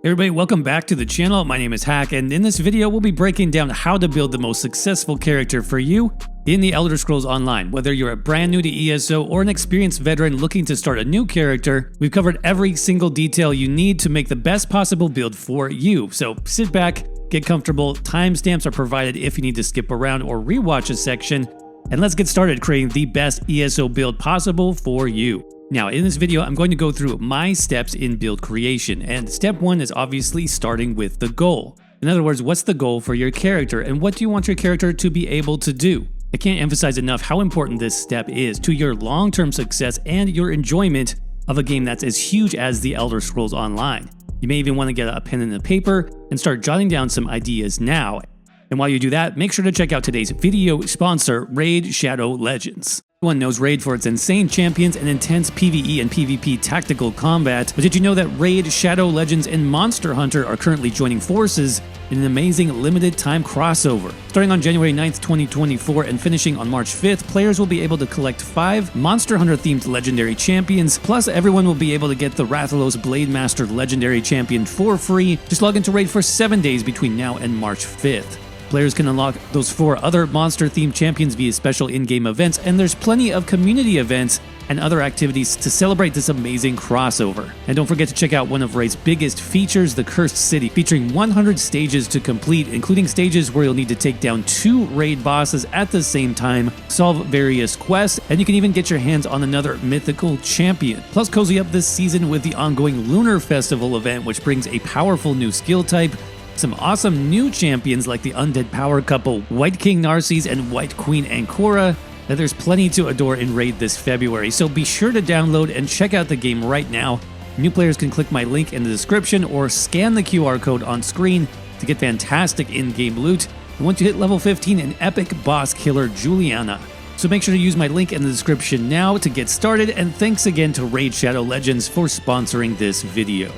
Everybody, welcome back to the channel. My name is Hack, and in this video we'll be breaking down how to build the most successful character for you in the Elder Scrolls Online. Whether you're a brand new to ESO or an experienced veteran looking to start a new character, we've covered every single detail you need to make the best possible build for you. So sit back, get comfortable, timestamps are provided if you need to skip around or rewatch a section, and let's get started creating the best ESO build possible for you. Now, in this video, I'm going to go through my steps in build creation, and step one is obviously starting with the goal. In other words, what's the goal for your character, and what do you want your character to be able to do? I can't emphasize enough how important this step is to your long-term success and your enjoyment of a game that's as huge as the Elder Scrolls Online. You may even want to get a pen and a paper and start jotting down some ideas now. And while you do that, make sure to check out today's video sponsor, Raid Shadow Legends. Everyone knows Raid for its insane champions and intense PvE and PvP tactical combat, but did you know that Raid, Shadow Legends, and Monster Hunter are currently joining forces in an amazing limited time crossover? Starting on January 9th, 2024 and finishing on March 5th, players will be able to collect 5 Monster Hunter themed legendary champions, plus everyone will be able to get the Rathalos Blademaster legendary champion for free. Just log into Raid for 7 days between now and March 5th. Players can unlock those 4 other monster-themed champions via special in-game events, and there's plenty of community events and other activities to celebrate this amazing crossover. And don't forget to check out one of Raid's biggest features, the Cursed City, featuring 100 stages to complete, including stages where you'll need to take down 2 raid bosses at the same time, solve various quests, and you can even get your hands on another mythical champion. Plus, cozy up this season with the ongoing Lunar Festival event, which brings a powerful new skill type, some awesome new champions like the undead power couple White King Narses and White Queen Ancora. Now, there's plenty to adore in Raid this February, so be sure to download and check out the game right now. New players can click my link in the description or scan the QR code on screen to get fantastic in-game loot. And once you hit level 15, an epic boss killer Juliana. So make sure to use my link in the description now to get started, and thanks again to Raid Shadow Legends for sponsoring this video.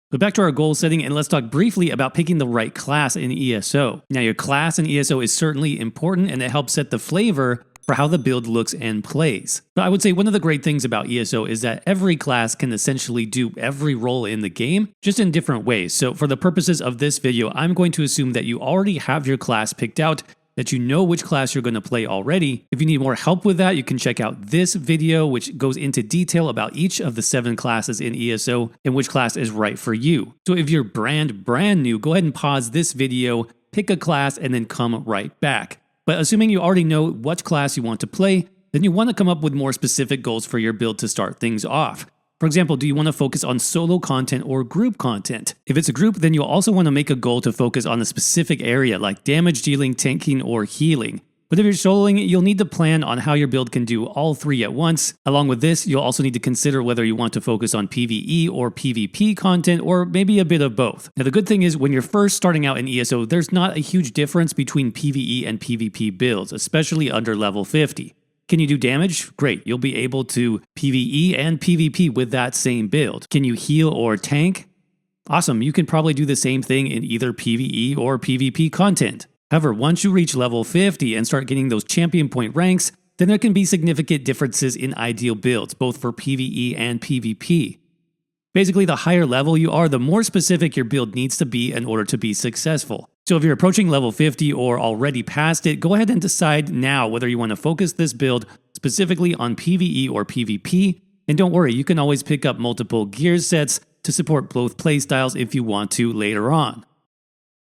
But back to our goal setting, and let's talk briefly about picking the right class in ESO. Now, your class in ESO is certainly important, and it helps set the flavor for how the build looks and plays. But I would say one of the great things about ESO is that every class can essentially do every role in the game, just in different ways. So for the purposes of this video, I'm going to assume that you already have your class picked out, that you know which class you're going to play already. If you need more help with that, you can check out this video, which goes into detail about each of the 7 classes in ESO and which class is right for you. So if you're brand new, go ahead and pause this video, pick a class, and then come right back. But assuming you already know what class you want to play, then you want to come up with more specific goals for your build to start things off. For example, do you want to focus on solo content or group content? If it's a group, then you'll also want to make a goal to focus on a specific area like damage dealing, tanking, or healing. But if you're soloing, you'll need to plan on how your build can do all 3 at once. Along with this, you'll also need to consider whether you want to focus on PvE or PvP content, or maybe a bit of both. Now, the good thing is when you're first starting out in ESO, there's not a huge difference between PvE and PvP builds, especially under level 50. Can you do damage? Great, you'll be able to PvE and PvP with that same build. Can you heal or tank? Awesome, you can probably do the same thing in either PvE or PvP content. However, once you reach level 50 and start getting those champion point ranks, then there can be significant differences in ideal builds, both for PvE and PvP. Basically, the higher level you are, the more specific your build needs to be in order to be successful. So if you're approaching level 50 or already past it, go ahead and decide now whether you want to focus this build specifically on PvE or PvP. And don't worry, you can always pick up multiple gear sets to support both playstyles if you want to later on.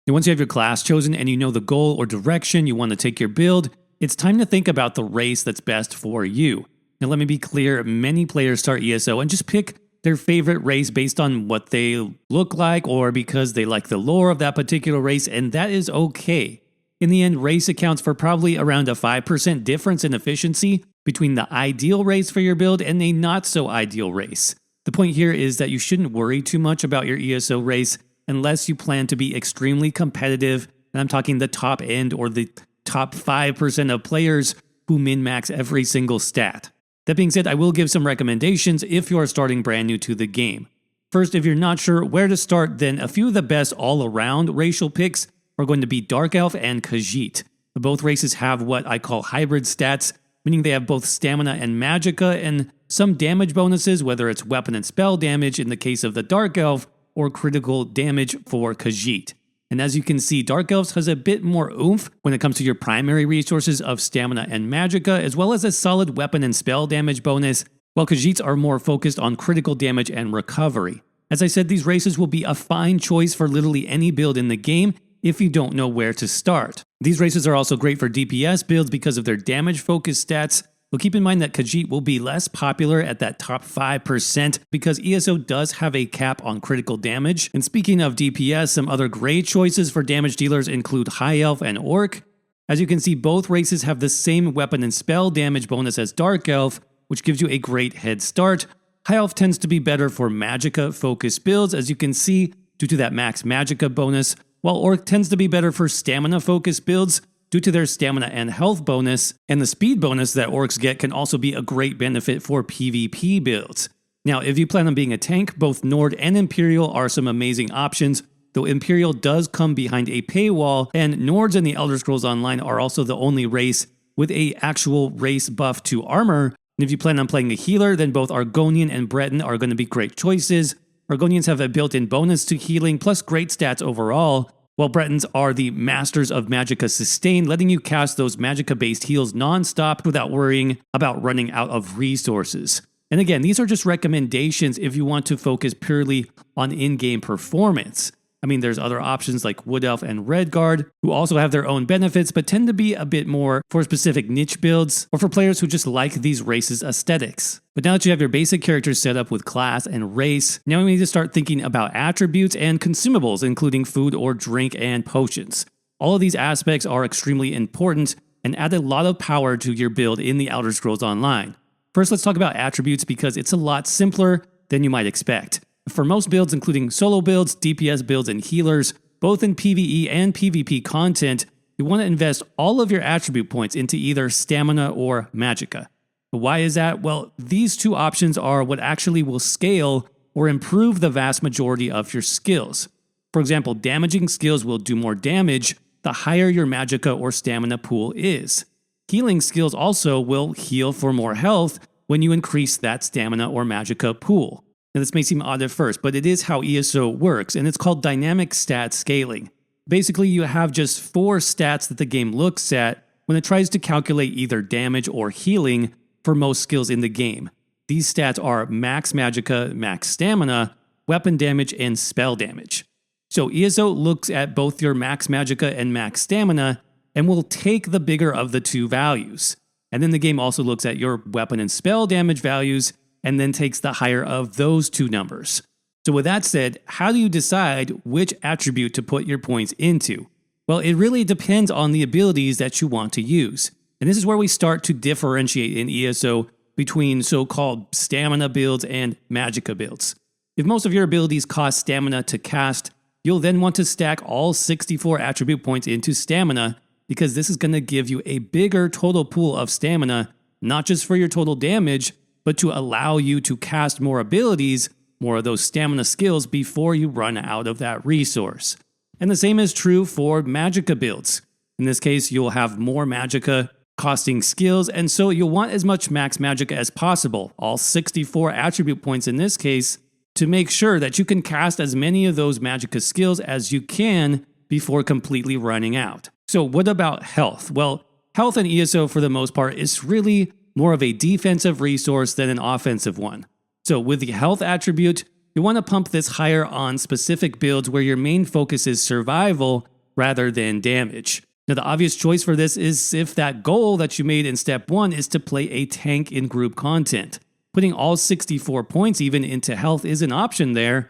And once you have your class chosen and you know the goal or direction you want to take your build, it's time to think about the race that's best for you. Now let me be clear, many players start ESO and just pick their favorite race based on what they look like or because they like the lore of that particular race, and that is okay. In the end, race accounts for probably around a 5% difference in efficiency between the ideal race for your build and a not so ideal race. The point here is that you shouldn't worry too much about your ESO race unless you plan to be extremely competitive, and I'm talking the top end or the top 5% of players who min-max every single stat. That being said, I will give some recommendations if you are starting brand new to the game. First, if you're not sure where to start, then a few of the best all-around racial picks are going to be Dark Elf and Khajiit. Both races have what I call hybrid stats, meaning they have both stamina and magicka and some damage bonuses, whether it's weapon and spell damage in the case of the Dark Elf, or critical damage for Khajiit. And as you can see, Dark Elves has a bit more oomph when it comes to your primary resources of stamina and magicka, as well as a solid weapon and spell damage bonus, while Khajiits are more focused on critical damage and recovery. As I said, these races will be a fine choice for literally any build in the game if you don't know where to start. These races are also great for DPS builds because of their damage-focused stats, but keep in mind that Khajiit will be less popular at that top 5% because ESO does have a cap on critical damage. And speaking of DPS, some other great choices for damage dealers include High Elf and Orc. As you can see, both races have the same weapon and spell damage bonus as Dark Elf, which gives you a great head start. High Elf tends to be better for magicka-focused builds, as you can see, due to that max magicka bonus, while Orc tends to be better for stamina-focused builds, due to their stamina and health bonus, and the speed bonus that Orcs get can also be a great benefit for PvP builds. Now, if you plan on being a tank, both Nord and Imperial are some amazing options, though Imperial does come behind a paywall, and Nords in the Elder Scrolls Online are also the only race with a actual race buff to armor. And if you plan on playing a healer, then both Argonian and Breton are going to be great choices. Argonians have a built-in bonus to healing, plus great stats overall, while Bretons are the masters of magicka sustain, letting you cast those magicka-based heals non-stop without worrying about running out of resources. And again, these are just recommendations if you want to focus purely on in-game performance. I mean, there's other options like Wood Elf and Redguard, who also have their own benefits, but tend to be a bit more for specific niche builds, or for players who just like these races' aesthetics. But now that you have your basic characters set up with class and race, now we need to start thinking about attributes and consumables, including food or drink and potions. All of these aspects are extremely important and add a lot of power to your build in the Elder Scrolls Online. First, let's talk about attributes because it's a lot simpler than you might expect. For most builds, including solo builds, DPS builds, and healers, both in PvE and PvP content, you want to invest all of your attribute points into either stamina or magicka. But why is that? Well, these two options are what actually will scale or improve the vast majority of your skills. For example, damaging skills will do more damage the higher your magicka or stamina pool is. Healing skills also will heal for more health when you increase that stamina or magicka pool. Now, this may seem odd at first, but it is how ESO works, and it's called dynamic stat scaling. Basically, you have just 4 stats that the game looks at when it tries to calculate either damage or healing for most skills in the game. These stats are max magicka, max stamina, weapon damage, and spell damage. So ESO looks at both your max magicka and max stamina and will take the bigger of the two values. And then the game also looks at your weapon and spell damage values and then takes the higher of those two numbers. So with that said, how do you decide which attribute to put your points into? Well, it really depends on the abilities that you want to use. And this is where we start to differentiate in ESO between so-called stamina builds and magicka builds. If most of your abilities cost stamina to cast, you'll then want to stack all 64 attribute points into stamina because this is going to give you a bigger total pool of stamina, not just for your total damage, but to allow you to cast more abilities, more of those stamina skills before you run out of that resource. And the same is true for magicka builds. In this case, you'll have more magicka costing skills, and so you'll want as much max magicka as possible, all 64 attribute points in this case, to make sure that you can cast as many of those magicka skills as you can before completely running out. So what about health? Well, health in ESO for the most part is really more of a defensive resource than an offensive one. So with the health attribute, you want to pump this higher on specific builds where your main focus is survival rather than damage. Now the obvious choice for this is if that goal that you made in step 1 is to play a tank in group content. Putting all 64 points even into health is an option there.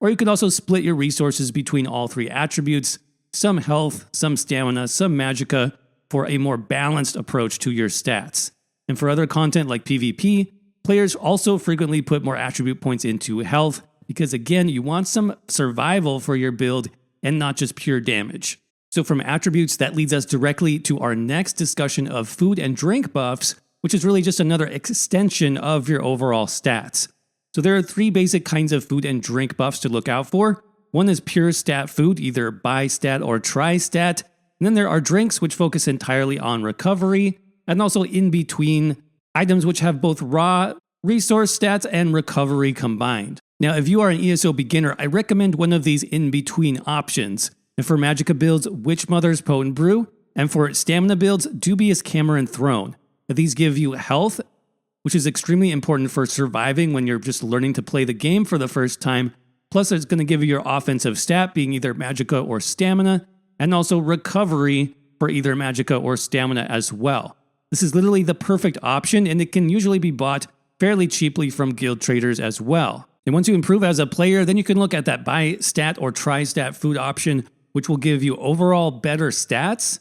Or you could also split your resources between all 3 attributes, some health, some stamina, some magicka, for a more balanced approach to your stats. And for other content like PvP, players also frequently put more attribute points into health because again, you want some survival for your build and not just pure damage. So from attributes, that leads us directly to our next discussion of food and drink buffs, which is really just another extension of your overall stats. So there are 3 basic kinds of food and drink buffs to look out for. One is pure stat food, either bi-stat or tri-stat. And then there are drinks which focus entirely on recovery, and also in between items which have both raw resource stats and recovery combined. Now, if you are an ESO beginner, I recommend one of these in-between options. And for Magicka builds, Witch Mother's Potent Brew, and for stamina builds, Dubious Cameron Throne. Now, these give you health, which is extremely important for surviving when you're just learning to play the game for the first time. Plus, it's going to give you your offensive stat, being either Magicka or Stamina, and also recovery for either Magicka or Stamina as well. This is literally the perfect option, and it can usually be bought fairly cheaply from guild traders as well. And once you improve as a player, then you can look at that buy stat or tri-stat food option, which will give you overall better stats,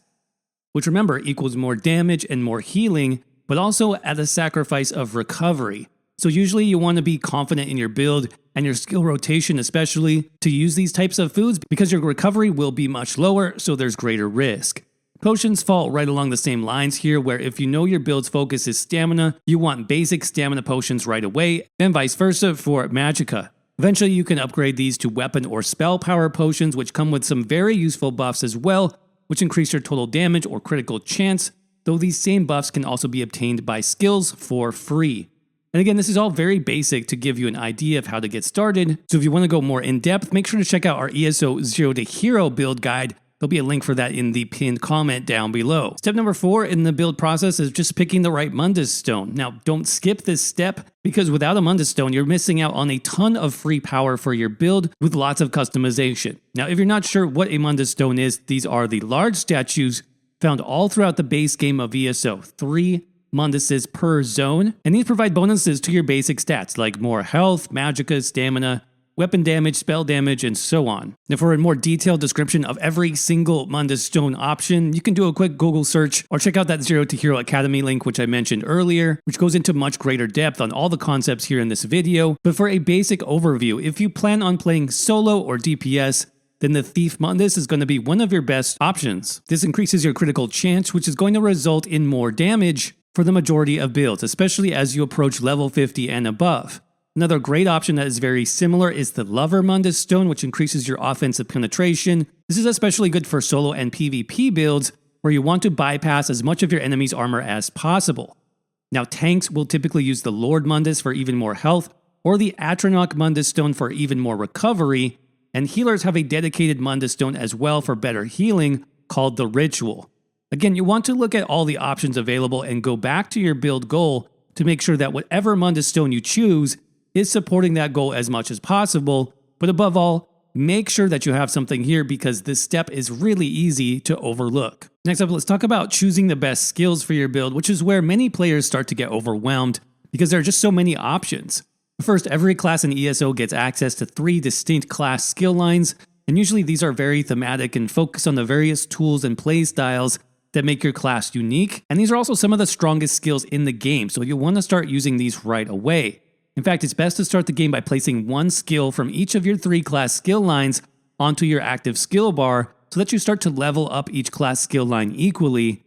which remember equals more damage and more healing, but also at a sacrifice of recovery. So usually you want to be confident in your build and your skill rotation especially to use these types of foods because your recovery will be much lower, so there's greater risk. Potions fall right along the same lines here, where if you know your build's focus is stamina, you want basic stamina potions right away, then vice versa for Magicka. Eventually you can upgrade these to weapon or spell power potions, which come with some very useful buffs as well, which increase your total damage or critical chance, though these same buffs can also be obtained by skills for free. And again, this is all very basic to give you an idea of how to get started, so if you want to go more in depth, make sure to check out our ESO Zero to Hero build guide. There'll be a link for that in the pinned comment down below. Step number 4 in the build process is just picking the right Mundus Stone. Now, don't skip this step, because without a Mundus Stone, you're missing out on a ton of free power for your build with lots of customization. Now, if you're not sure what a Mundus Stone is, these are the large statues found all throughout the base game of ESO, 3 Munduses per zone, and these provide bonuses to your basic stats like more health, Magicka, stamina, weapon damage, spell damage, and so on. Now, for a more detailed description of every single Mundus Stone option, you can do a quick Google search or check out that Zero to Hero Academy link which I mentioned earlier, which goes into much greater depth on all the concepts here in this video. But for a basic overview, if you plan on playing solo or DPS, then the Thief Mundus is going to be one of your best options. This increases your critical chance, which is going to result in more damage for the majority of builds, especially as you approach level 50 and above. Another great option that is very similar is the Lover Mundus Stone, which increases your offensive penetration. This is especially good for solo and PvP builds, where you want to bypass as much of your enemy's armor as possible. Now, tanks will typically use the Lord Mundus for even more health, or the Atronach Mundus Stone for even more recovery, and healers have a dedicated Mundus Stone as well for better healing, called the Ritual. Again, you want to look at all the options available and go back to your build goal to make sure that whatever Mundus Stone you choose is supporting that goal as much as possible, but above all, make sure that you have something here because this step is really easy to overlook. Next up, let's talk about choosing the best skills for your build, which is where many players start to get overwhelmed because there are just so many options. First, every class in ESO gets access to 3 distinct class skill lines, and usually these are very thematic and focus on the various tools and play styles that make your class unique, and these are also some of the strongest skills in the game, so you'll want to start using these right away. In fact, it's best to start the game by placing one skill from each of your 3 class skill lines onto your active skill bar so that you start to level up each class skill line equally.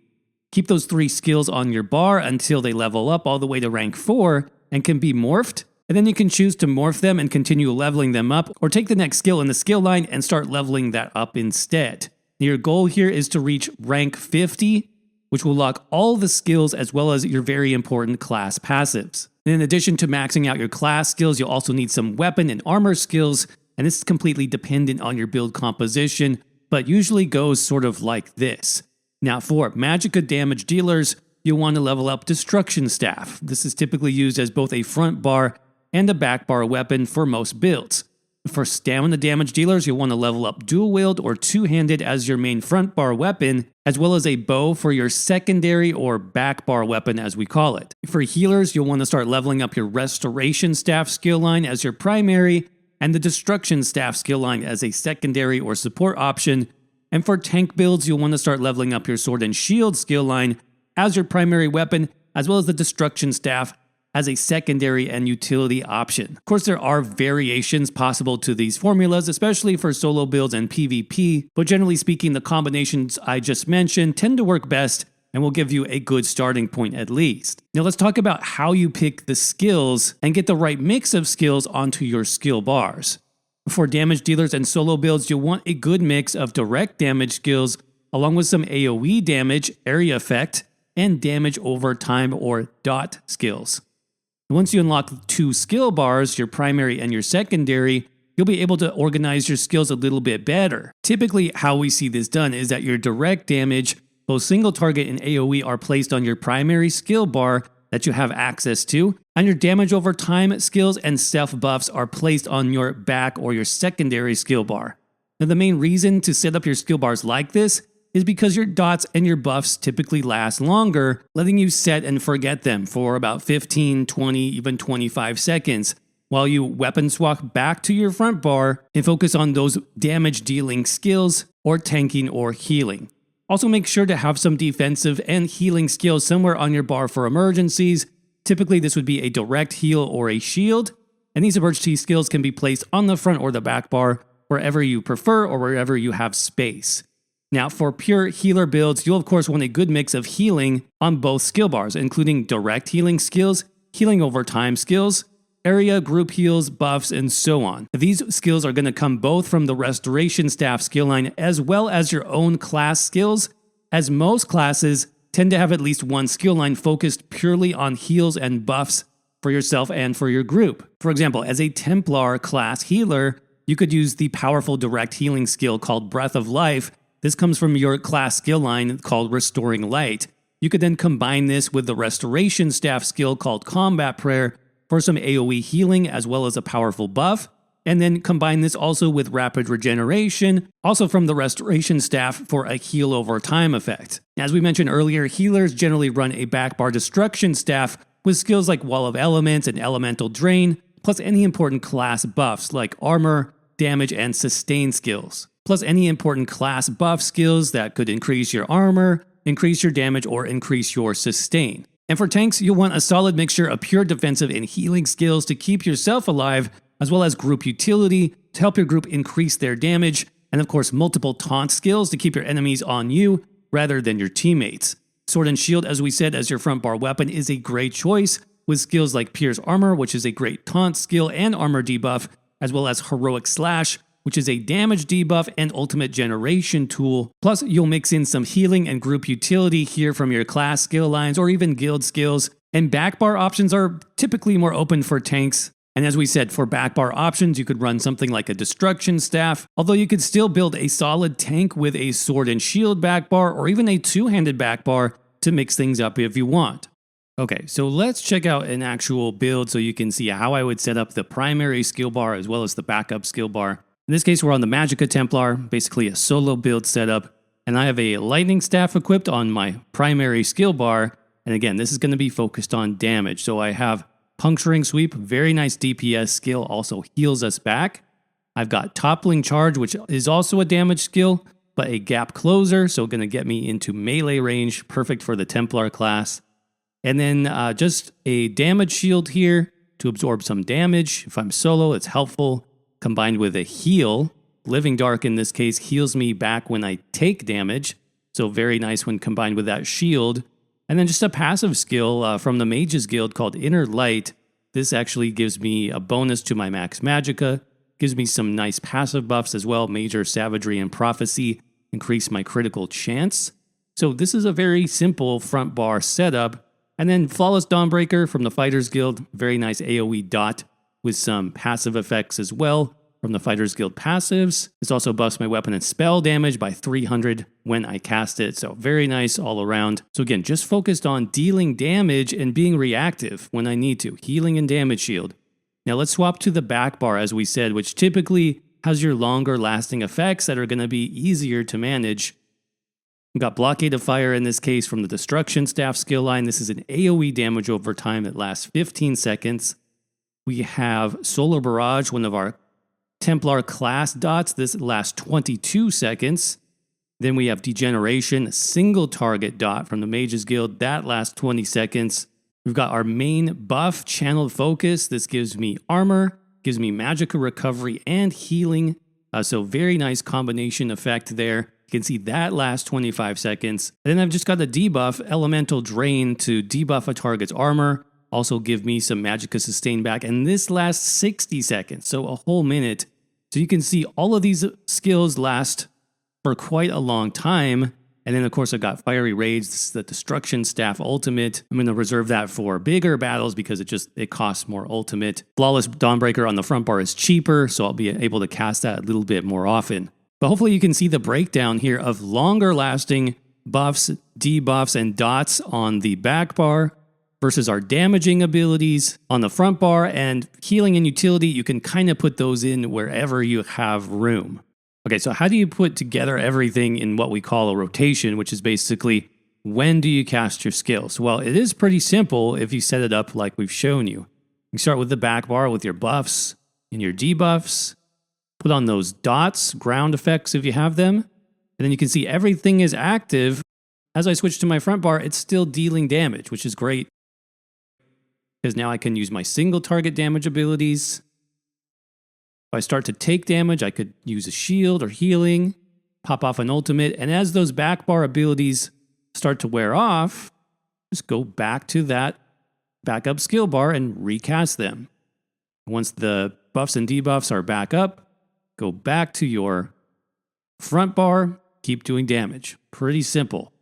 Keep those 3 skills on your bar until they level up all the way to rank 4 and can be morphed, and then you can choose to morph them and continue leveling them up, or take the next skill in the skill line and start leveling that up instead. Your goal here is to reach rank 50, which will lock all the skills as well as your very important class passives. And in addition to maxing out your class skills, you'll also need some weapon and armor skills, and this is completely dependent on your build composition, but usually goes sort of like this. Now, for Magicka damage dealers, you'll want to level up Destruction Staff. This is typically used as both a front bar and a back bar weapon for most builds. For stamina damage dealers, you'll want to level up Dual Wield or Two-Handed as your main front bar weapon, as well as a bow for your secondary or back bar weapon as we call it. For healers, you'll want to start leveling up your Restoration Staff skill line as your primary, and the Destruction Staff skill line as a secondary or support option. And for tank builds, you'll want to start leveling up your Sword and Shield skill line as your primary weapon, as well as the Destruction Staff as a secondary and utility option. Of course, there are variations possible to these formulas, especially for solo builds and PvP, but generally speaking, the combinations I just mentioned tend to work best and will give you a good starting point at least. Now let's talk about how you pick the skills and get the right mix of skills onto your skill bars. For damage dealers and solo builds, you'll want a good mix of direct damage skills along with some AoE damage, area effect, and damage over time or dot skills. And once you unlock 2 skill bars, your primary and your secondary, you'll be able to organize your skills a little bit better. Typically, how we see this done is that your direct damage, both single target and AoE, are placed on your primary skill bar that you have access to, and your damage over time skills and self buffs are placed on your back or your secondary skill bar. Now, the main reason to set up your skill bars like this is because your dots and your buffs typically last longer, letting you set and forget them for about 15, 20, even 25 seconds, while you weapon swap back to your front bar and focus on those damage dealing skills or tanking or healing. Also, make sure to have some defensive and healing skills somewhere on your bar for emergencies. Typically, this would be a direct heal or a shield, and these emergency skills can be placed on the front or the back bar, wherever you prefer or wherever you have space. Now, for pure healer builds, you'll of course want a good mix of healing on both skill bars, including direct healing skills, healing over time skills, area, group heals, buffs, and so on. These skills are going to come both from the Restoration Staff skill line as well as your own class skills, as most classes tend to have at least one skill line focused purely on heals and buffs for yourself and for your group. For example, as a Templar class healer, you could use the powerful direct healing skill called Breath of Life. This comes from your class skill line called Restoring Light. You could then combine this with the Restoration Staff skill called Combat Prayer for some AoE healing as well as a powerful buff, and then combine this also with Rapid Regeneration, also from the Restoration Staff for a heal over time effect. As we mentioned earlier, healers generally run a back bar Destruction Staff with skills like Wall of Elements and Elemental Drain, plus any important class buffs like Armor, Damage, and Sustain skills, plus any important class buff skills that could increase your armor, increase your damage, or increase your sustain. And for tanks, you'll want a solid mixture of pure defensive and healing skills to keep yourself alive, as well as group utility to help your group increase their damage, and of course multiple taunt skills to keep your enemies on you rather than your teammates. Sword and Shield, as we said, as your front bar weapon is a great choice, with skills like Pierce Armor, which is a great taunt skill and armor debuff, as well as Heroic Slash, which is a damage debuff and ultimate generation tool. Plus, you'll mix in some healing and group utility here from your class skill lines or even guild skills. And backbar options are typically more open for tanks. And as we said, for backbar options, you could run something like a Destruction Staff, although you could still build a solid tank with a Sword and Shield backbar or even a two-handed backbar to mix things up if you want. Okay, so let's check out an actual build so you can see how I would set up the primary skill bar as well as the backup skill bar. In this case, we're on the Magicka Templar, basically a solo build setup, and I have a Lightning Staff equipped on my primary skill bar, and again, this is going to be focused on damage. So I have Puncturing Sweep, very nice DPS skill, also heals us back. I've got Toppling Charge, which is also a damage skill, but a Gap Closer, so going to get me into melee range, perfect for the Templar class. And then just a Damage Shield here to absorb some damage. If I'm solo, it's helpful. Combined with a heal. Living Dark in this case heals me back when I take damage, so very nice when combined with that shield. And then just a passive skill from the Mages Guild called Inner Light. This actually gives me a bonus to my max Magicka, gives me some nice passive buffs as well. Major Savagery and Prophecy increase my critical chance. So this is a very simple front bar setup. And then Flawless Dawnbreaker from the Fighters Guild, very nice AoE dot with some passive effects as well from the Fighters Guild passives. This also buffs my weapon and spell damage by 300 when I cast it, so very nice all around. So again, just focused on dealing damage and being reactive when I need to, healing and damage shield. Now let's swap to the back bar, as we said, which typically has your longer lasting effects that are going to be easier to manage. We've got Blockade of Fire in this case from the Destruction Staff skill line. This is an AoE damage over time that lasts 15 seconds. We have Solar Barrage, one of our Templar class dots. This lasts 22 seconds. Then we have Degeneration, a single target dot from the Mages Guild. That lasts 20 seconds. We've got our main buff, Channeled Focus. This gives me armor, gives me Magicka recovery and healing. So very nice combination effect there. You can see that lasts 25 seconds. And then I've just got a debuff, Elemental Drain, to debuff a target's armor. Also give me some Magicka sustain back, and this lasts 60 seconds, so a whole minute. So you can see all of these skills last for quite a long time, And then, of course, I've got Fiery Rage. This is the Destruction Staff Ultimate. I'm going to reserve that for bigger battles because it costs more ultimate. Flawless Dawnbreaker on the front bar is cheaper, so I'll be able to cast that a little bit more often. But hopefully you can see the breakdown here of longer lasting buffs, debuffs, and dots on the back bar versus our damaging abilities on the front bar, and healing and utility, you can kind of put those in wherever you have room. Okay, so how do you put together everything in what we call a rotation, which is basically when do you cast your skills? Well, it is pretty simple if you set it up like we've shown you. You start with the back bar with your buffs and your debuffs, put on those dots, ground effects if you have them, and then you can see everything is active. As I switch to my front bar, it's still dealing damage, which is great, because now I can use my single target damage abilities. If I start to take damage, I could use a shield or healing, pop off an ultimate, and as those back bar abilities start to wear off, just go back to that backup skill bar and recast them. Once the buffs and debuffs are back up, go back to your front bar, keep doing damage. Pretty simple.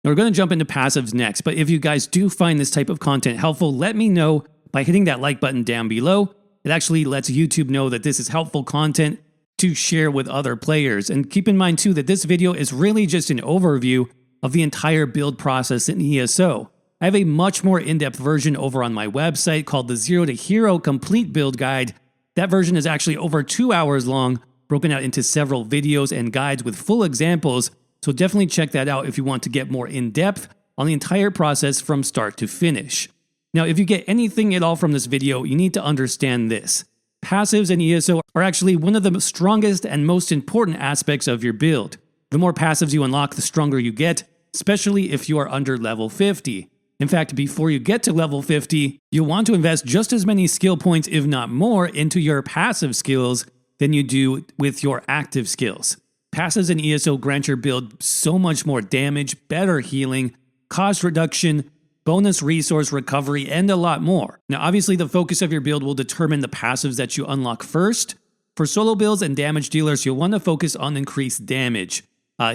Now we're going to jump into passives next, but if you guys do find this type of content helpful, let me know by hitting that like button down below. It actually lets YouTube know that this is helpful content to share with other players. And keep in mind too that this video is really just an overview of the entire build process in ESO. I have a much more in-depth version over on my website called the Zero to Hero Complete Build Guide. That version is actually over 2 hours long, broken out into several videos and guides with full examples. So definitely check that out if you want to get more in-depth on the entire process from start to finish. Now, if you get anything at all from this video, you need to understand this. Passives in ESO are actually one of the strongest and most important aspects of your build. The more passives you unlock, the stronger you get, especially if you are under level 50. In fact, before you get to level 50, you'll want to invest just as many skill points, if not more, into your passive skills than you do with your active skills. Passives in ESO grant your build so much more damage, better healing, cost reduction, bonus resource recovery, and a lot more. Now, obviously, the focus of your build will determine the passives that you unlock first. For solo builds and damage dealers, you'll want to focus on increased damage.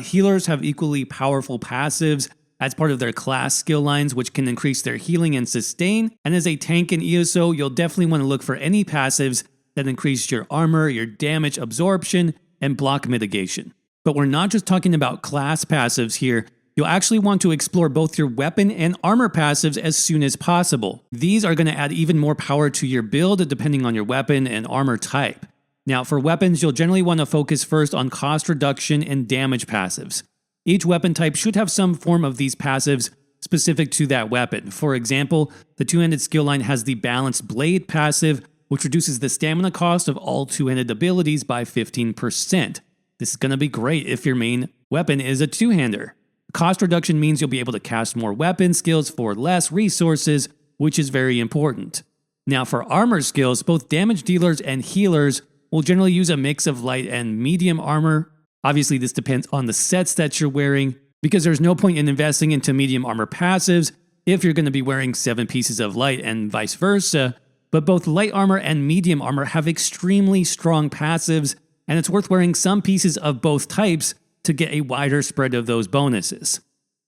Healers have equally powerful passives as part of their class skill lines, which can increase their healing and sustain. And as a tank in ESO, you'll definitely want to look for any passives that increase your armor, your damage absorption, and block mitigation. But we're not just talking about class passives here. You'll actually want to explore both your weapon and armor passives as soon as possible. These are going to add even more power to your build depending on your weapon and armor type. Now, for weapons, you'll generally want to focus first on cost reduction and damage passives. Each weapon type should have some form of these passives specific to that weapon. For example, the two-handed skill line has the Balanced Blade passive, which reduces the stamina cost of all two-handed abilities by 15%. This is going to be great if your main weapon is a two-hander. Cost reduction means you'll be able to cast more weapon skills for less resources, which is very important. Now for armor skills, both damage dealers and healers will generally use a mix of light and medium armor. Obviously, this depends on the sets that you're wearing, because there's no point in investing into medium armor passives if you're going to be wearing 7 pieces of light and vice versa. But both light armor and medium armor have extremely strong passives, and it's worth wearing some pieces of both types to get a wider spread of those bonuses.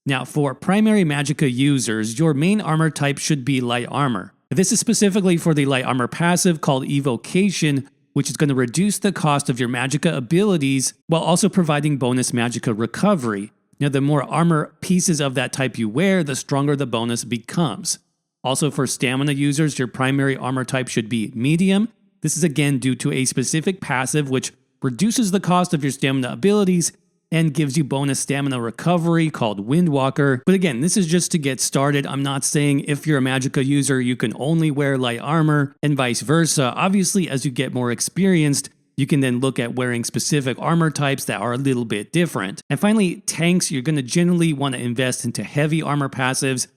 Now, for primary magicka users, your main armor type should be light armor. This is specifically for the light armor passive called Evocation, which is going to reduce the cost of your magicka abilities while also providing bonus magicka recovery. Now, the more armor pieces of that type you wear, the stronger the bonus becomes. Also, for stamina users, your primary armor type should be medium. This is again due to a specific passive which reduces the cost of your stamina abilities and gives you bonus stamina recovery called Windwalker. But again, this is just to get started. I'm not saying if you're a magicka user, you can only wear light armor and vice versa. Obviously, as you get more experienced, you can then look at wearing specific armor types that are a little bit different. And finally, tanks, you're going to generally want to invest into heavy armor passives.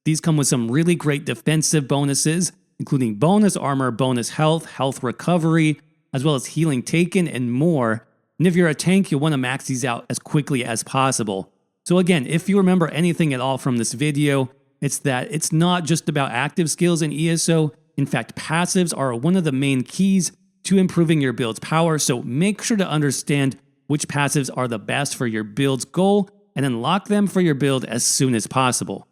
These come with some really great defensive bonuses, including bonus armor, bonus health, health recovery, as well as healing taken and more. And if you're a tank, you'll want to max these out as quickly as possible. So again, if you remember anything at all from this video, it's that it's not just about active skills in ESO. In fact, passives are one of the main keys to improving your build's power, so make sure to understand which passives are the best for your build's goal, and unlock them for your build as soon as possible.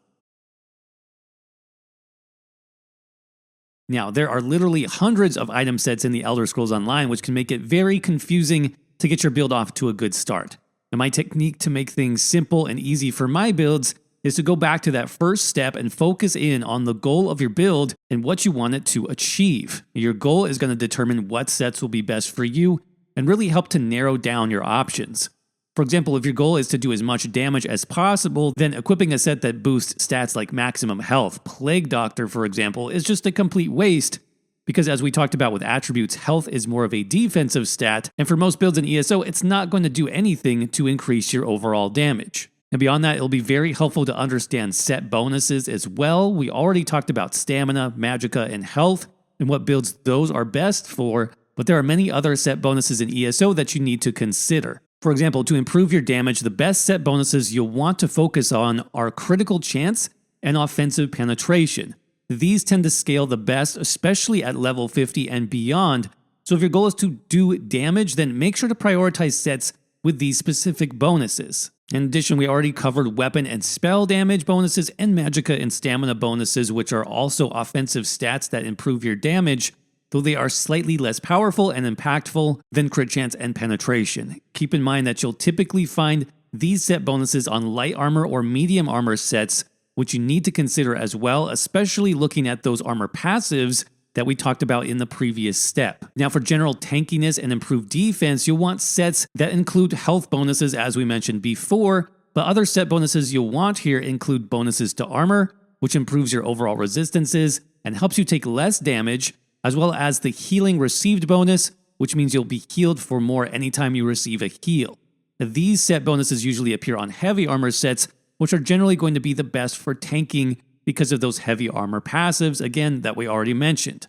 Now, there are literally hundreds of item sets in the Elder Scrolls Online, which can make it very confusing to get your build off to a good start. Now, my technique to make things simple and easy for my builds is to go back to that first step and focus in on the goal of your build and what you want it to achieve. Your goal is going to determine what sets will be best for you and really help to narrow down your options. For example, if your goal is to do as much damage as possible, then equipping a set that boosts stats like maximum health, Plague Doctor for example, is just a complete waste, because as we talked about with attributes, health is more of a defensive stat, and for most builds in ESO, it's not going to do anything to increase your overall damage. And beyond that, it'll be very helpful to understand set bonuses as well. We already talked about stamina, magicka, and health, and what builds those are best for, but there are many other set bonuses in ESO that you need to consider. For example, to improve your damage, the best set bonuses you'll want to focus on are critical chance and offensive penetration. These tend to scale the best, especially at level 50 and beyond, so if your goal is to do damage, then make sure to prioritize sets with these specific bonuses. In addition, we already covered weapon and spell damage bonuses and magicka and stamina bonuses, which are also offensive stats that improve your damage, though they are slightly less powerful and impactful than crit chance and penetration. Keep in mind that you'll typically find these set bonuses on light armor or medium armor sets, which you need to consider as well, especially looking at those armor passives that we talked about in the previous step. Now, for general tankiness and improved defense, you'll want sets that include health bonuses as we mentioned before, but other set bonuses you'll want here include bonuses to armor, which improves your overall resistances and helps you take less damage, as well as the healing received bonus, which means you'll be healed for more anytime you receive a heal. These set bonuses usually appear on heavy armor sets, which are generally going to be the best for tanking because of those heavy armor passives, again, that we already mentioned.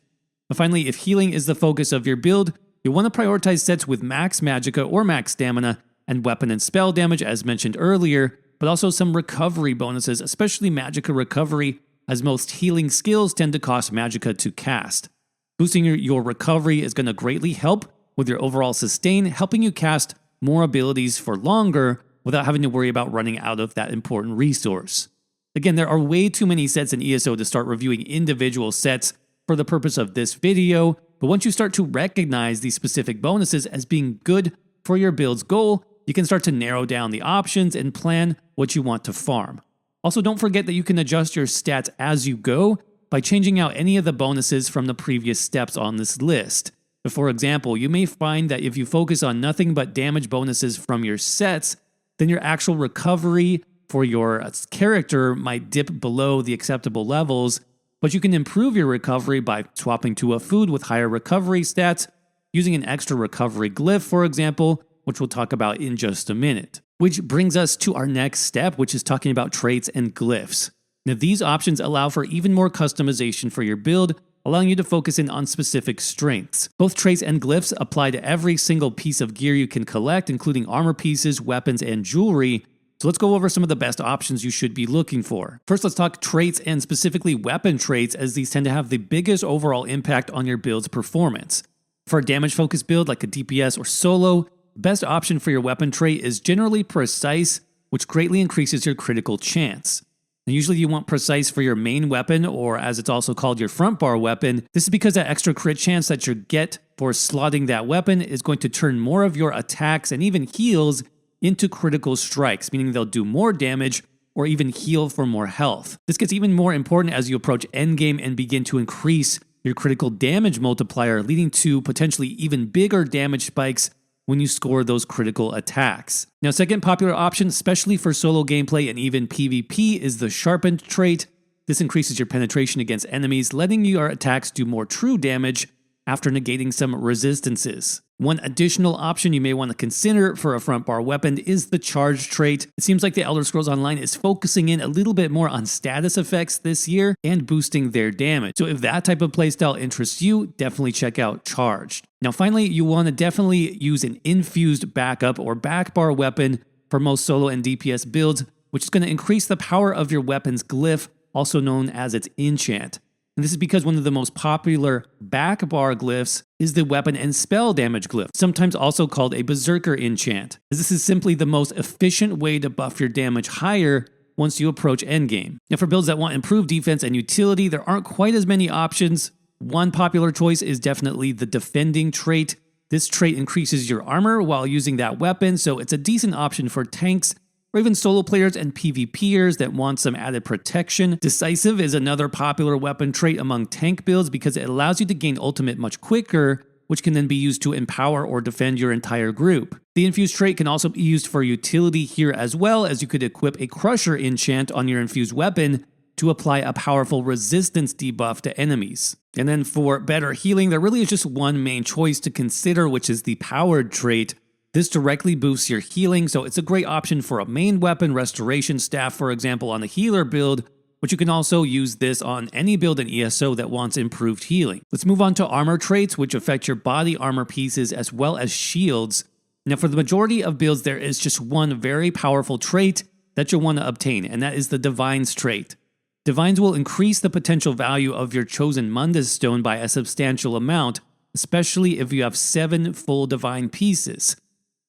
But finally, if healing is the focus of your build, you'll want to prioritize sets with max magicka or max stamina and weapon and spell damage as mentioned earlier, but also some recovery bonuses, especially magicka recovery, as most healing skills tend to cost magicka to cast. Boosting your recovery is going to greatly help with your overall sustain, helping you cast more abilities for longer without having to worry about running out of that important resource. Again, there are way too many sets in ESO to start reviewing individual sets for the purpose of this video, but once you start to recognize these specific bonuses as being good for your build's goal, you can start to narrow down the options and plan what you want to farm. Also, don't forget that you can adjust your stats as you go by changing out any of the bonuses from the previous steps on this list. For example, you may find that if you focus on nothing but damage bonuses from your sets, then your actual recovery for your character might dip below the acceptable levels, but you can improve your recovery by swapping to a food with higher recovery stats, using an extra recovery glyph, for example, which we'll talk about in just a minute. Which brings us to our next step, which is talking about traits and glyphs. Now, these options allow for even more customization for your build, allowing you to focus in on specific strengths. Both traits and glyphs apply to every single piece of gear you can collect, including armor pieces, weapons, and jewelry. So let's go over some of the best options you should be looking for. First, let's talk traits and specifically weapon traits, as these tend to have the biggest overall impact on your build's performance. For a damage-focused build like a DPS or solo, the best option for your weapon trait is generally precise, which greatly increases your critical chance. Now, usually you want precise for your main weapon, or as it's also called, your front bar weapon. This is because that extra crit chance that you get for slotting that weapon is going to turn more of your attacks and even heals into critical strikes, meaning they'll do more damage or even heal for more health. This gets even more important as you approach endgame and begin to increase your critical damage multiplier, leading to potentially even bigger damage spikes when you score those critical attacks. Now, second popular option, especially for solo gameplay and even PvP, is the sharpened trait. This increases your penetration against enemies, letting your attacks do more true damage after negating some resistances. One additional option you may want to consider for a front bar weapon is the charge trait. It seems like the Elder Scrolls Online is focusing in a little bit more on status effects this year and boosting their damage. So if that type of playstyle interests you, definitely check out Charged. Now finally, you want to definitely use an infused backup or back bar weapon for most solo and DPS builds, which is going to increase the power of your weapon's glyph, also known as its enchant. And this is because one of the most popular back bar glyphs is the weapon and spell damage glyph, sometimes also called a berserker enchant, as this is simply the most efficient way to buff your damage higher once you approach endgame. Now for builds that want improved defense and utility, there aren't quite as many options. One popular choice is definitely the defending trait. This trait increases your armor while using that weapon, so it's a decent option for tanks or even solo players and PvPers that want some added protection. Decisive is another popular weapon trait among tank builds because it allows you to gain ultimate much quicker, which can then be used to empower or defend your entire group. The infused trait can also be used for utility here as well, as you could equip a crusher enchant on your infused weapon to apply a powerful resistance debuff to enemies. And then for better healing, there really is just one main choice to consider, which is the powered trait. This directly boosts your healing, so it's a great option for a main weapon restoration staff, for example, on the healer build, but you can also use this on any build in ESO that wants improved healing. Let's move on to armor traits, which affect your body armor pieces as well as shields. Now for the majority of builds, there is just one very powerful trait that you'll want to obtain, and that is the Divines trait. Divines will increase the potential value of your chosen Mundus Stone by a substantial amount, especially if you have 7 full Divine pieces.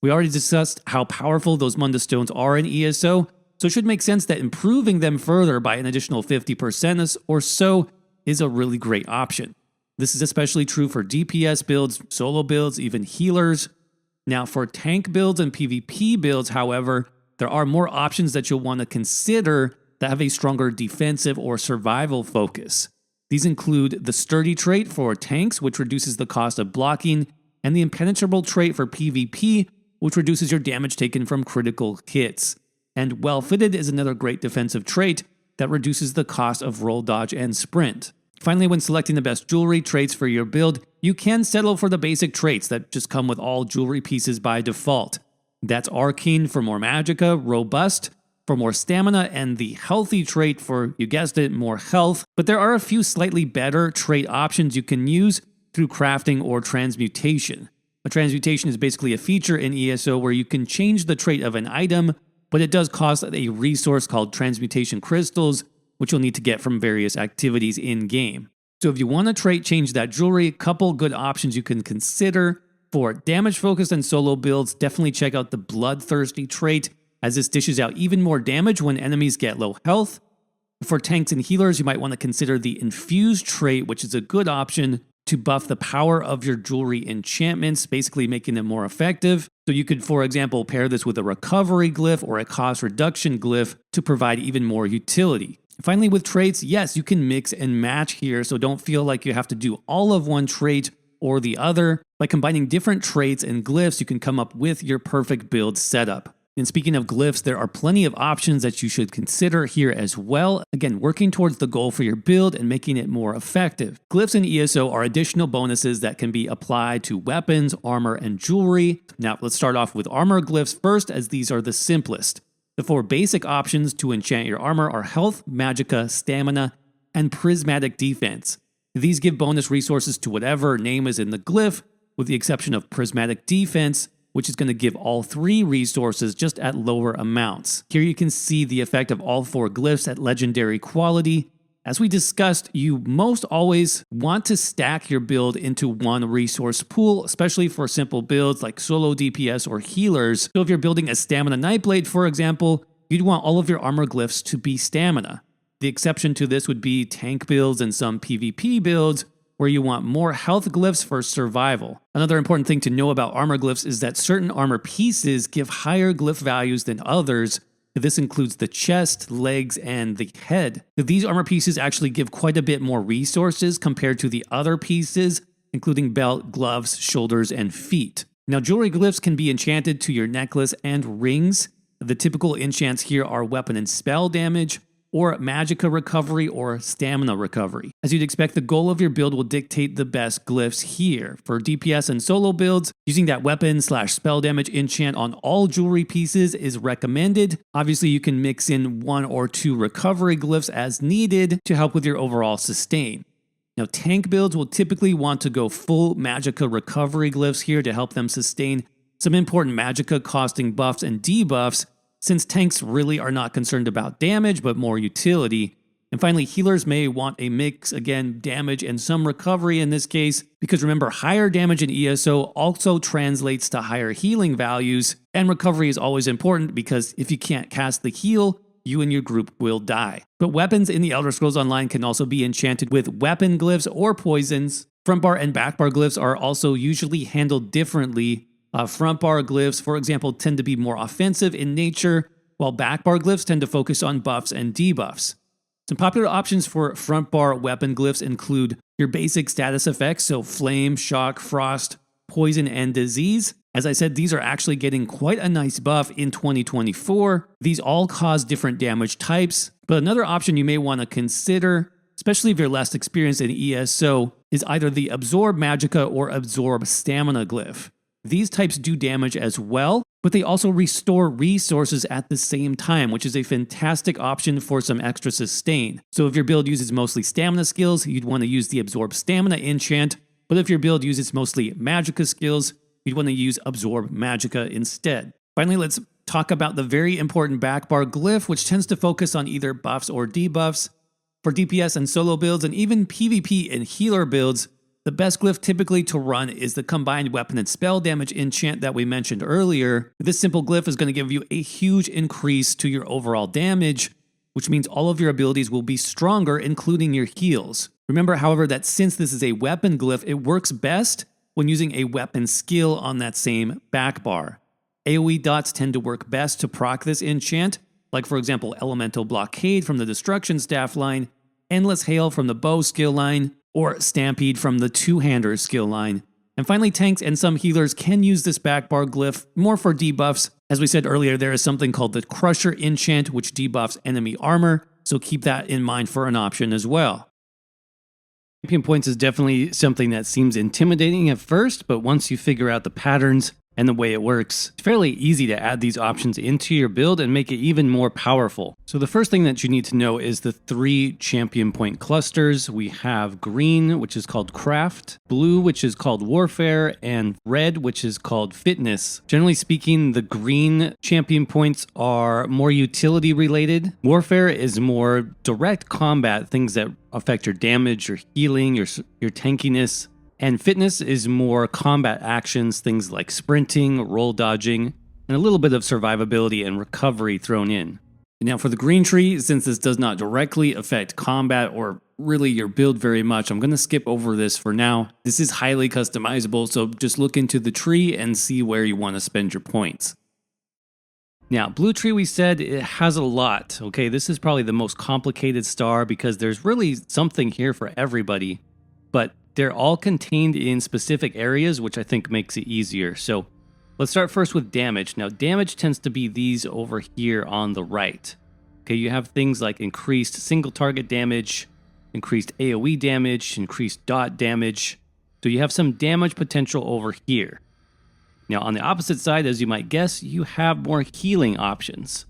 We already discussed how powerful those Mundus Stones are in ESO, so it should make sense that improving them further by an additional 50% or so is a really great option. This is especially true for DPS builds, solo builds, even healers. Now for tank builds and PvP builds, however, there are more options that you'll want to consider that have a stronger defensive or survival focus. These include the Sturdy trait for tanks, which reduces the cost of blocking, and the Impenetrable trait for PvP, which reduces your damage taken from critical hits. And Well-Fitted is another great defensive trait that reduces the cost of roll, dodge, and sprint. Finally, when selecting the best jewelry traits for your build, you can settle for the basic traits that just come with all jewelry pieces by default. That's Arcane for more magicka, Robust for more stamina, and the Healthy trait for, you guessed it, more health. But there are a few slightly better trait options you can use through crafting or transmutation. A transmutation is basically a feature in ESO where you can change the trait of an item, but it does cost a resource called transmutation crystals, which you'll need to get from various activities in-game. So if you want to trait change that jewelry, a couple good options you can consider. For damage-focused and solo builds, definitely check out the Bloodthirsty trait, as this dishes out even more damage when enemies get low health. For tanks and healers, you might want to consider the Infused trait, which is a good option to buff the power of your jewelry enchantments, basically making them more effective. So you could, for example, pair this with a recovery glyph or a cost reduction glyph to provide even more utility. Finally, with traits, yes, you can mix and match here, so don't feel like you have to do all of one trait or the other. By combining different traits and glyphs, you can come up with your perfect build setup. And speaking of glyphs, there are plenty of options that you should consider here as well. Again, working towards the goal for your build and making it more effective. Glyphs in ESO are additional bonuses that can be applied to weapons, armor, and jewelry. Now, let's start off with armor glyphs first, as these are the simplest. The 4 basic options to enchant your armor are health, magicka, stamina, and prismatic defense. These give bonus resources to whatever name is in the glyph, with the exception of prismatic defense, which is going to give all 3 resources just at lower amounts. Here you can see the effect of all 4 glyphs at legendary quality. As we discussed, you most always want to stack your build into one resource pool, especially for simple builds like solo DPS or healers. So if you're building a Stamina Nightblade, for example, you'd want all of your armor glyphs to be stamina. The exception to this would be tank builds and some PvP builds, where you want more health glyphs for survival. Another important thing to know about armor glyphs is that certain armor pieces give higher glyph values than others. This includes the chest, legs, and the head. These armor pieces actually give quite a bit more resources compared to the other pieces, including belt, gloves, shoulders, and feet. Now, jewelry glyphs can be enchanted to your necklace and rings. The typical enchants here are weapon and spell damage, or magicka recovery, or stamina recovery. As you'd expect, the goal of your build will dictate the best glyphs here. For DPS and solo builds, using that weapon/spell damage enchant on all jewelry pieces is recommended. Obviously, you can mix in 1 or 2 recovery glyphs as needed to help with your overall sustain. Now, tank builds will typically want to go full magicka recovery glyphs here to help them sustain some important magicka costing buffs and debuffs, since tanks really are not concerned about damage, but more utility. And finally, healers may want a mix, again, damage and some recovery in this case, because remember, higher damage in ESO also translates to higher healing values, and recovery is always important because if you can't cast the heal, you and your group will die. But weapons in the Elder Scrolls Online can also be enchanted with weapon glyphs or poisons. Front bar and back bar glyphs are also usually handled differently. Front bar glyphs, for example, tend to be more offensive in nature, while back bar glyphs tend to focus on buffs and debuffs. Some popular options for front bar weapon glyphs include your basic status effects, so flame, shock, frost, poison, and disease. As I said, these are actually getting quite a nice buff in 2024. These all cause different damage types, but another option you may want to consider, especially if you're less experienced in ESO, is either the Absorb Magicka or Absorb Stamina glyph. These types do damage as well, but they also restore resources at the same time, which is a fantastic option for some extra sustain. So if your build uses mostly stamina skills, you'd want to use the Absorb Stamina enchant, but if your build uses mostly Magicka skills, you'd want to use Absorb Magicka instead. Finally, let's talk about the very important back bar glyph, which tends to focus on either buffs or debuffs. For DPS and solo builds, and even PvP and healer builds, the best glyph typically to run is the combined weapon and spell damage enchant that we mentioned earlier. This simple glyph is going to give you a huge increase to your overall damage, which means all of your abilities will be stronger, including your heals. Remember, however, that since this is a weapon glyph, it works best when using a weapon skill on that same back bar. AoE dots tend to work best to proc this enchant, like for example Elemental Blockade from the Destruction Staff line, Endless Hail from the Bow skill line, or Stampede from the Two-Hander skill line. And finally, tanks and some healers can use this back bar glyph more for debuffs. As we said earlier, there is something called the Crusher enchant, which debuffs enemy armor, so keep that in mind for an option as well. Champion points is definitely something that seems intimidating at first, but once you figure out the patterns and the way it works, it's fairly easy to add these options into your build and make it even more powerful. So the first thing that you need to know is the 3 champion point clusters. We have green, which is called craft, blue, which is called warfare, and red, which is called fitness. Generally speaking, the green champion points are more utility related. Warfare is more direct combat, things that affect your damage, your healing, your tankiness. And fitness is more combat actions, things like sprinting, roll dodging, and a little bit of survivability and recovery thrown in. Now for the green tree, since this does not directly affect combat or really your build very much, I'm going to skip over this for now. This is highly customizable, so just look into the tree and see where you want to spend your points. Now, blue tree, we said it has a lot. Okay, this is probably the most complicated star because there's really something here for everybody, but they're all contained in specific areas, which I think makes it easier. So let's start first with damage. Now, damage tends to be these over here on the right. Okay, you have things like increased single target damage, increased AoE damage, increased dot damage. So you have some damage potential over here. Now, on the opposite side, as you might guess, you have more healing options.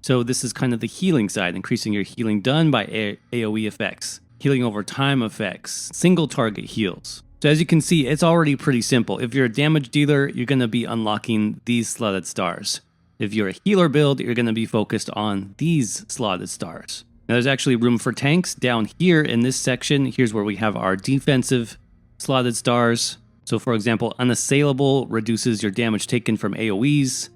So this is kind of the healing side, increasing your healing done by AoE effects. Healing over time effects, single target heals. So as you can see, it's already pretty simple. If you're a damage dealer, you're going to be unlocking these slotted stars. If you're a healer build, you're going to be focused on these slotted stars. Now there's actually room for tanks down here in this section. Here's where we have our defensive slotted stars. So for example, Unassailable reduces your damage taken from AoEs.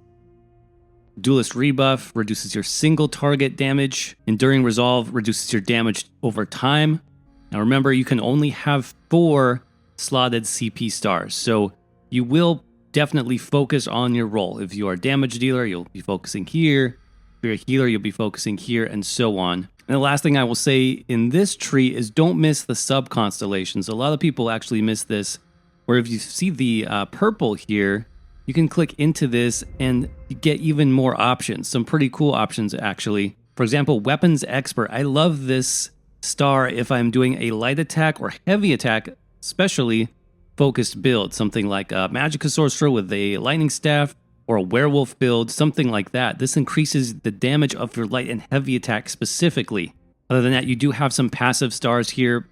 Duelist Rebuff reduces your single target damage. Enduring Resolve reduces your damage over time. Now remember, you can only have 4 slotted CP stars, so you will definitely focus on your role. If you are a damage dealer, you'll be focusing here. If you're a healer, you'll be focusing here, and so on. And the last thing I will say in this tree is don't miss the sub-constellations. A lot of people actually miss this, where if you see the purple here, you can click into this and get even more options. Some pretty cool options, actually. For example, Weapons Expert. I love this star if I'm doing a light attack or heavy attack, especially focused build. Something like a Magicka Sorcerer with a lightning staff or a werewolf build, something like that. This increases the damage of your light and heavy attack specifically. Other than that, you do have some passive stars here.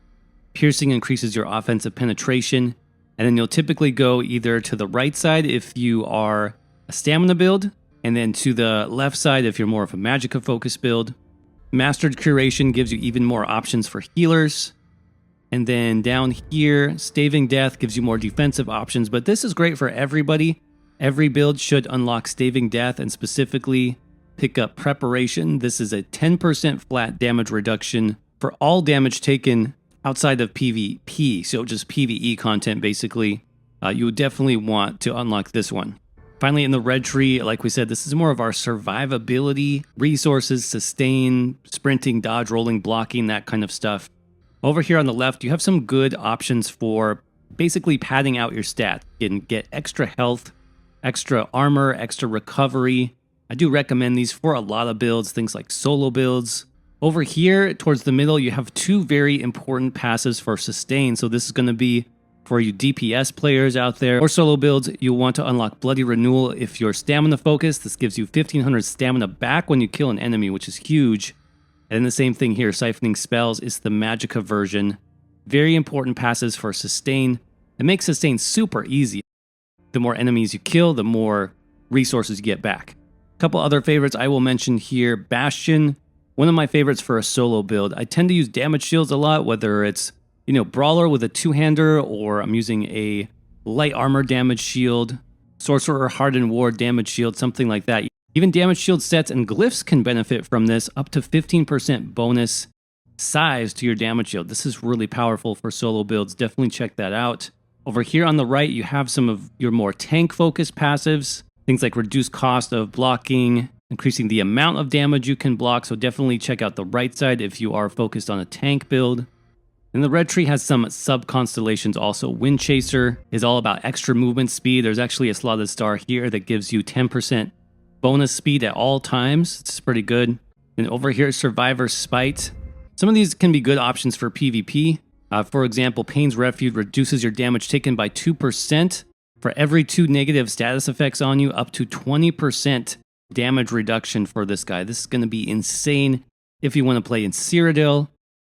Piercing increases your offensive penetration. And then you'll typically go either to the right side if you are a stamina build, and then to the left side if you're more of a Magicka focus build. Mastered Curation gives you even more options for healers. And then down here, Staving Death gives you more defensive options, but this is great for everybody. Every build should unlock Staving Death and specifically pick up Preparation. This is a 10% flat damage reduction for all damage taken outside of PvP, so just PvE content basically. You would definitely want to unlock this one. Finally, in the red tree, like we said, this is more of our survivability, resources, sustain, sprinting, dodge, rolling, blocking, that kind of stuff. Over here on the left, you have some good options for basically padding out your stats. You can get extra health, extra armor, extra recovery. I do recommend these for a lot of builds, things like solo builds. Over here, towards the middle, you have two very important passives for sustain. So this is going to be for you DPS players out there or solo builds. You'll want to unlock Bloody Renewal if you're stamina focused. This gives you 1500 stamina back when you kill an enemy, which is huge. And the same thing here, Siphoning Spells is the Magicka version. Very important passives for sustain. It makes sustain super easy. The more enemies you kill, the more resources you get back. A couple other favorites I will mention here. Bastion, one of my favorites for a solo build. I tend to use damage shields a lot, whether it's Brawler with a two-hander, or I'm using a light armor damage shield, Sorcerer Hardened Ward damage shield, something like that. Even damage shield sets and glyphs can benefit from this, up to 15% bonus size to your damage shield. This is really powerful for solo builds. Definitely check that out. Over here on the right, you have some of your more tank-focused passives, things like reduced cost of blocking, increasing the amount of damage you can block, so definitely check out the right side if you are focused on a tank build. And the red tree has some sub-constellations also. Wind Chaser is all about extra movement speed. There's actually a slotted star here that gives you 10% bonus speed at all times. It's pretty good. And over here, Survivor's Spite. Some of these can be good options for PvP. For example, Pain's Refuge reduces your damage taken by 2%. For every 2 negative status effects on you, up to 20% damage reduction for this guy. This is going to be insane if you want to play in Cyrodiil.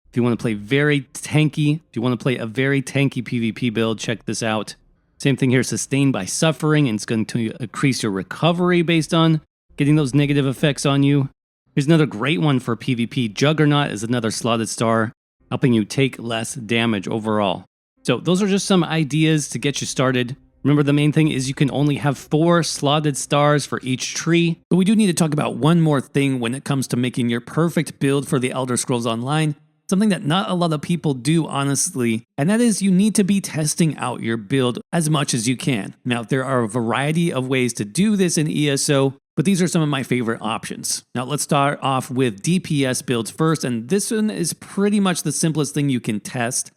If you want to play very tanky, if you want to play a very tanky PvP build, check this out. Same thing here, Sustained by Suffering, and it's going to increase your recovery based on getting those negative effects on you. Here's another great one for PvP. Juggernaut is another slotted star, helping you take less damage overall. So those are just some ideas to get you started. Remember, the main thing is you can only have 4 slotted stars for each tree. But we do need to talk about one more thing when it comes to making your perfect build for the Elder Scrolls Online. Something that not a lot of people do, honestly, and that is you need to be testing out your build as much as you can. Now, there are a variety of ways to do this in ESO, but these are some of my favorite options. Now, let's start off with DPS builds first, and this one is pretty much the simplest thing you can test.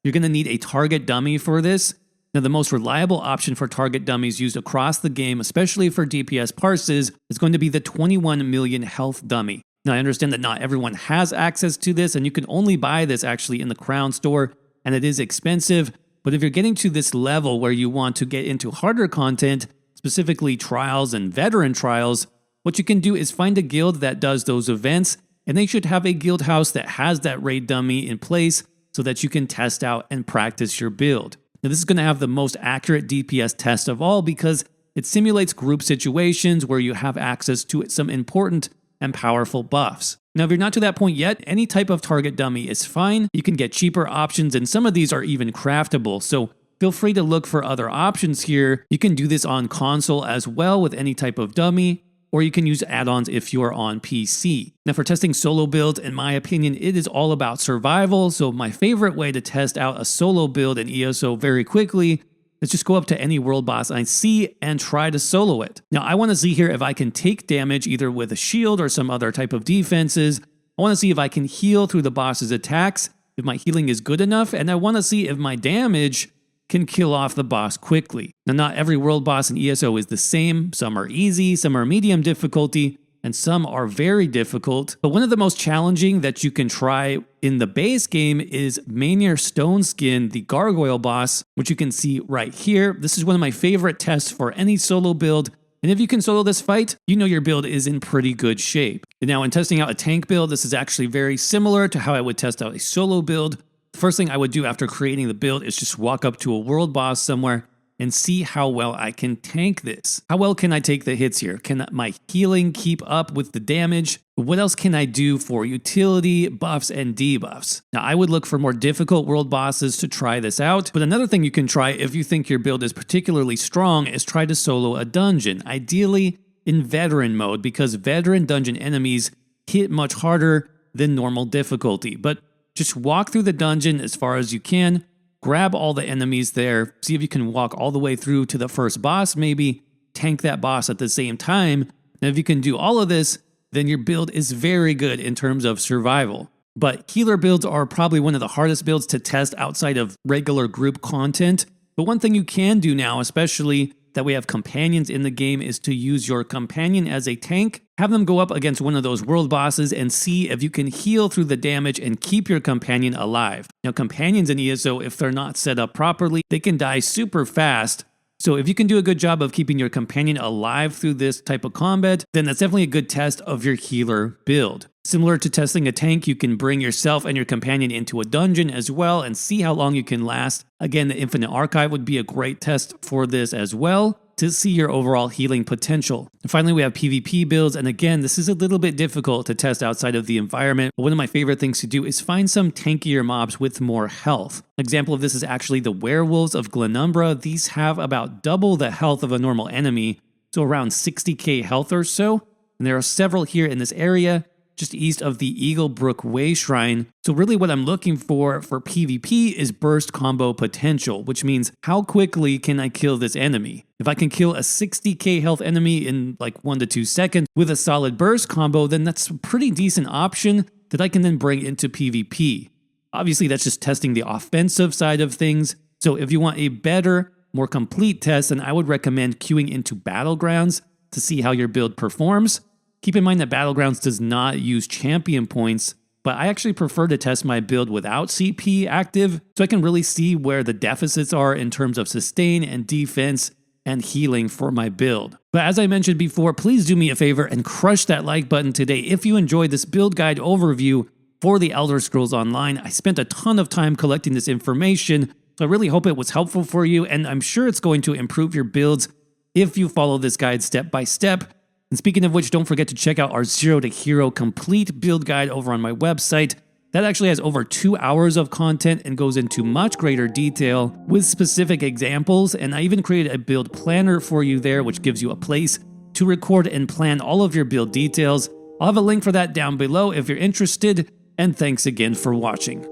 You're going to need a target dummy for this. Now, the most reliable option for target dummies used across the game, especially for DPS parses, is going to be the 21 million health dummy. Now, I understand that not everyone has access to this, and you can only buy this actually in the Crown store, and it is expensive. But if you're getting to this level where you want to get into harder content, specifically trials and veteran trials, what you can do is find a guild that does those events, and they should have a guild house that has that raid dummy in place so that you can test out and practice your build. Now, this is going to have the most accurate DPS test of all because it simulates group situations where you have access to some important and powerful buffs. Now, if you're not to that point yet, any type of target dummy is fine. You can get cheaper options, and some of these are even craftable, so feel free to look for other options here. You can do this on console as well with any type of dummy, or you can use add-ons if you're on PC. Now, for testing solo builds, in my opinion, it is all about survival, so my favorite way to test out a solo build in ESO very quickly, let's just go up to any world boss I see and try to solo it. Now, I want to see here if I can take damage either with a shield or some other type of defenses. I want to see if I can heal through the boss's attacks, if my healing is good enough, and I want to see if my damage can kill off the boss quickly. Now, not every world boss in ESO is the same. Some are easy, some are medium difficulty, and some are very difficult. But one of the most challenging that you can try in the base game is Mundus Stone Skin, the gargoyle boss, which you can see right here. This is one of my favorite tests for any solo build. And if you can solo this fight, you know your build is in pretty good shape. And now, in testing out a tank build, this is actually very similar to how I would test out a solo build. The first thing I would do after creating the build is just walk up to a world boss somewhere and see how well I can tank this. How well can I take the hits here? Can my healing keep up with the damage? What else can I do for utility, buffs, and debuffs? Now, I would look for more difficult world bosses to try this out, but another thing you can try if you think your build is particularly strong is try to solo a dungeon, ideally in veteran mode, because veteran dungeon enemies hit much harder than normal difficulty. But just walk through the dungeon as far as you can, grab all the enemies there, see if you can walk all the way through to the first boss, maybe tank that boss at the same time. And if you can do all of this, then your build is very good in terms of survival. But healer builds are probably one of the hardest builds to test outside of regular group content. But one thing you can do now, especially that we have companions in the game, is to use your companion as a tank. Have them go up against one of those world bosses and see if you can heal through the damage and keep your companion alive. Now, companions in ESO, if they're not set up properly, they can die super fast. So if you can do a good job of keeping your companion alive through this type of combat, then that's definitely a good test of your healer build. Similar to testing a tank, you can bring yourself and your companion into a dungeon as well and see how long you can last. Again, the Infinite Archive would be a great test for this as well, to see your overall healing potential. And finally, we have PvP builds, and again, this is a little bit difficult to test outside of the environment, but one of my favorite things to do is find some tankier mobs with more health. An example of this is actually the Werewolves of Glenumbra. These have about double the health of a normal enemy, so around 60k health or so, and there are several here in this area, just east of the Eaglebrook Way Shrine. So really what I'm looking for PvP is burst combo potential, which means how quickly can I kill this enemy? If I can kill a 60k health enemy in like 1 to 2 seconds with a solid burst combo, then that's a pretty decent option that I can then bring into PvP. Obviously, that's just testing the offensive side of things. So if you want a better, more complete test, then I would recommend queuing into Battlegrounds to see how your build performs. Keep in mind that Battlegrounds does not use champion points, but I actually prefer to test my build without CP active so I can really see where the deficits are in terms of sustain and defense and healing for my build. But as I mentioned before, please do me a favor and crush that like button today if you enjoyed this build guide overview for the Elder Scrolls Online. I spent a ton of time collecting this information, so I really hope it was helpful for you, and I'm sure it's going to improve your builds if you follow this guide step by step. And speaking of which, don't forget to check out our Zero to Hero complete build guide over on my website. That actually has over 2 hours of content and goes into much greater detail with specific examples. And I even created a build planner for you there, which gives you a place to record and plan all of your build details. I'll have a link for that down below if you're interested. And thanks again for watching.